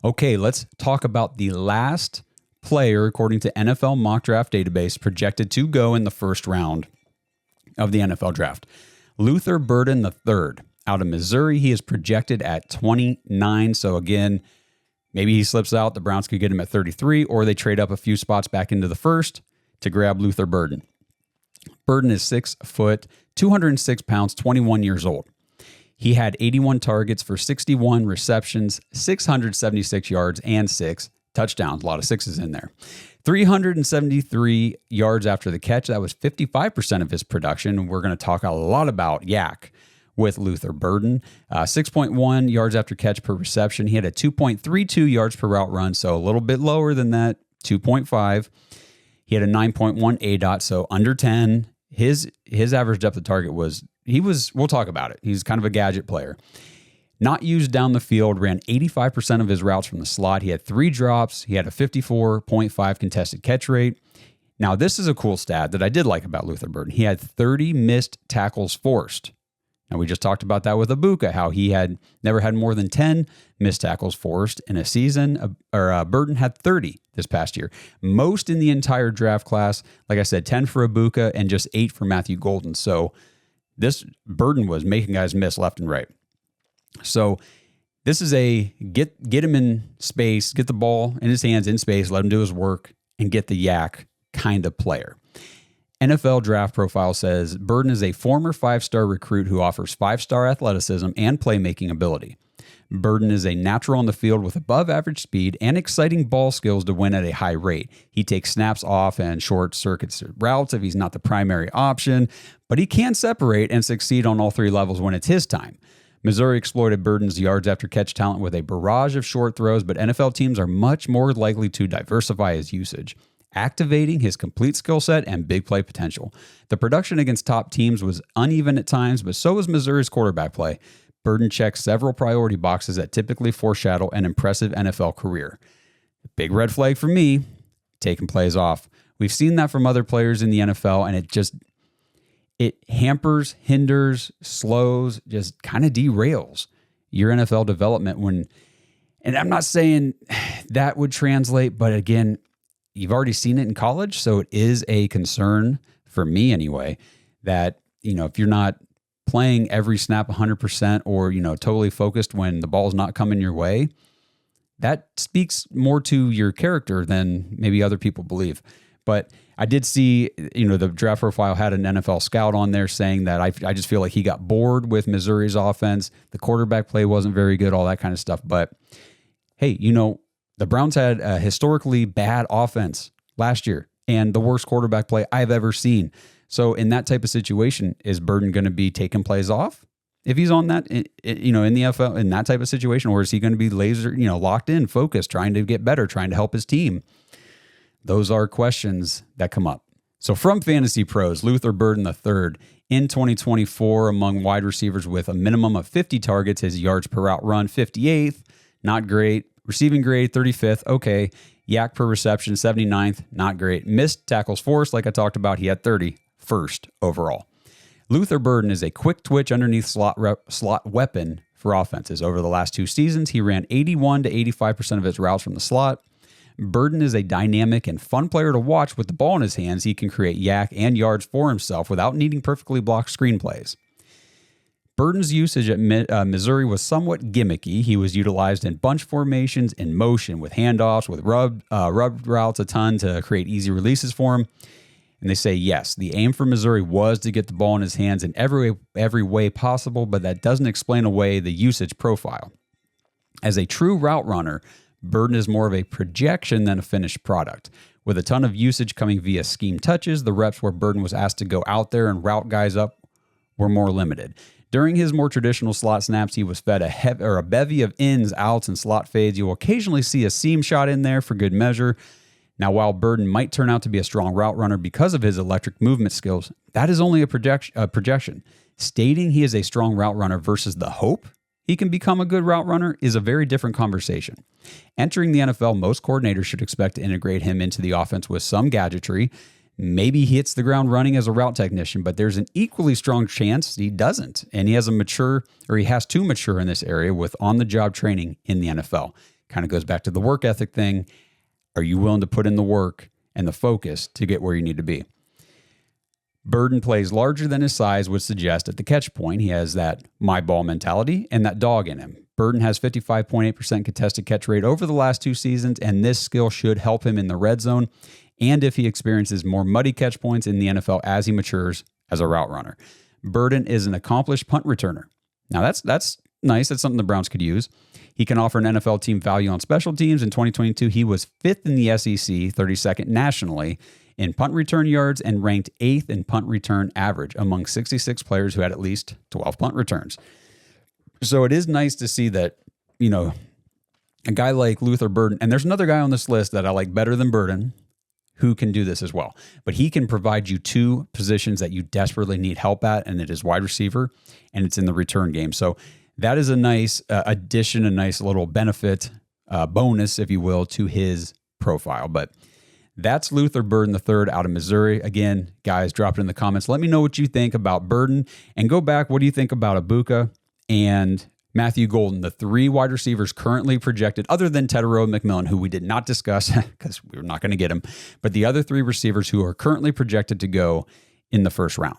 Okay, let's talk about the last player, according to NFL Mock Draft Database, projected to go in the first round of the NFL Draft. Luther Burden III out of Missouri. He is projected at 29. So again, maybe he slips out. The Browns could get him at 33, or they trade up a few spots back into the first to grab Luther Burden. Burden is 6 foot, 206 pounds, 21 years old. He had 81 targets for 61 receptions, 676 yards, and 6 touchdowns. A lot of sixes in there. 373 yards after the catch. That was 55% of his production. We're going to talk a lot about yak with Luther Burden. 6.1 yards after catch per reception. He had a 2.32 yards per route run, so a little bit lower than that, 2.5. He had a 9.1 ADOT, so under 10. His average depth of target we'll talk about it. He's kind of a gadget player. Not used down the field, ran 85% of his routes from the slot. He had 3 drops. He had a 54.5 contested catch rate. Now, this is a cool stat that I did like about Luther Burden. He had 30 missed tackles forced. Now, we just talked about that with Ibuka, how he had never had more than 10 missed tackles forced in a season. Burden had 30 this past year. Most in the entire draft class. Like I said, 10 for Ibuka and just 8 for Matthew Golden. So this Burden was making guys miss left and right. So this is a get him in space, get the ball in his hands in space, let him do his work, and get the yak kind of player. NFL Draft Profile says Burden is a former 5-star recruit who offers 5-star athleticism and playmaking ability. Burden is a natural on the field with above average speed and exciting ball skills to win at a high rate. He takes snaps off and short circuits routes if he's not the primary option, but he can separate and succeed on all 3 levels when it's his time. Missouri exploited Burden's yards after catch talent with a barrage of short throws, but NFL teams are much more likely to diversify his usage, activating his complete skill set and big play potential. The production against top teams was uneven at times, but so was Missouri's quarterback play. Burden checks several priority boxes that typically foreshadow an impressive NFL career. Big red flag for me, taking plays off. We've seen that from other players in the NFL, and it hampers, hinders, slows, just kind of derails your NFL development and I'm not saying that would translate, but again, you've already seen it in college, so it is a concern for me anyway, that, if you're not playing every snap 100% or, totally focused when the ball's not coming your way, that speaks more to your character than maybe other people believe. But I did see, the Draft Profile had an NFL scout on there saying that I just feel like he got bored with Missouri's offense. The quarterback play wasn't very good, all that kind of stuff. But hey, the Browns had a historically bad offense last year and the worst quarterback play I've ever seen. So in that type of situation, is Burden going to be taking plays off if he's on that, in the NFL, in that type of situation, or is he going to be laser, locked in, focused, trying to get better, trying to help his team? Those are questions that come up. So from Fantasy Pros, Luther Burden III in 2024 among wide receivers with a minimum of 50 targets, his yards per route run, 58th, not great. Receiving grade, 35th, okay. Yak per reception, 79th, not great. Missed tackles forced, like I talked about, he had 30, first overall. Luther Burden is a quick twitch underneath slot weapon for offenses. Over the last 2 seasons, he ran 81 to 85% of his routes from the slot. Burden is a dynamic and fun player to watch. With the ball in his hands, he can create yak and yards for himself without needing perfectly blocked screenplays. Burden's usage at Missouri was somewhat gimmicky. He was utilized in bunch formations, in motion, with handoffs, with rubbed routes a ton to create easy releases for him. And they say, yes, the aim for Missouri was to get the ball in his hands in every way possible, but that doesn't explain away the usage profile. As a true route runner, Burden is more of a projection than a finished product. With a ton of usage coming via scheme touches, the reps where Burden was asked to go out there and route guys up were more limited. During his more traditional slot snaps, he was fed a bevy of ins, outs, and slot fades. You'll occasionally see a seam shot in there for good measure. Now, while Burden might turn out to be a strong route runner because of his electric movement skills, that is only a projection. Stating he is a strong route runner versus the hope he can become a good route runner is a very different conversation. Entering the NFL, most coordinators should expect to integrate him into the offense with some gadgetry. Maybe he hits the ground running as a route technician, but there's an equally strong chance he doesn't, and he has to mature in this area with on-the-job training in the NFL. Kind of goes back to the work ethic thing. Are you willing to put in the work and the focus to get where you need to be? Burden plays larger than his size would suggest at the catch point. He has that my ball mentality and that dog in him. Burden has 55.8% contested catch rate over the last 2 seasons, and this skill should help him in the red zone and if he experiences more muddy catch points in the NFL as he matures as a route runner. Burden is an accomplished punt returner. Now that's nice. That's something the Browns could use. He can offer an NFL team value on special teams. In 2022, he was 5th in the SEC, 32nd nationally in punt return yards, and ranked 8th in punt return average among 66 players who had at least 12 punt returns. So it is nice to see that, a guy like Luther Burden, and there's another guy on this list that I like better than Burden, who can do this as well. But he can provide you 2 positions that you desperately need help at, and it is wide receiver, and it's in the return game. So that is a nice addition, a nice little benefit, bonus, if you will, to his profile. But that's Luther Burden III out of Missouri. Again, guys, drop it in the comments. Let me know what you think about Burden, and go back. What do you think about Ibuka and Matthew Golden, the 3 wide receivers currently projected, other than Tedero McMillan, who we did not discuss because we were not going to get him, but the other 3 receivers who are currently projected to go in the first round?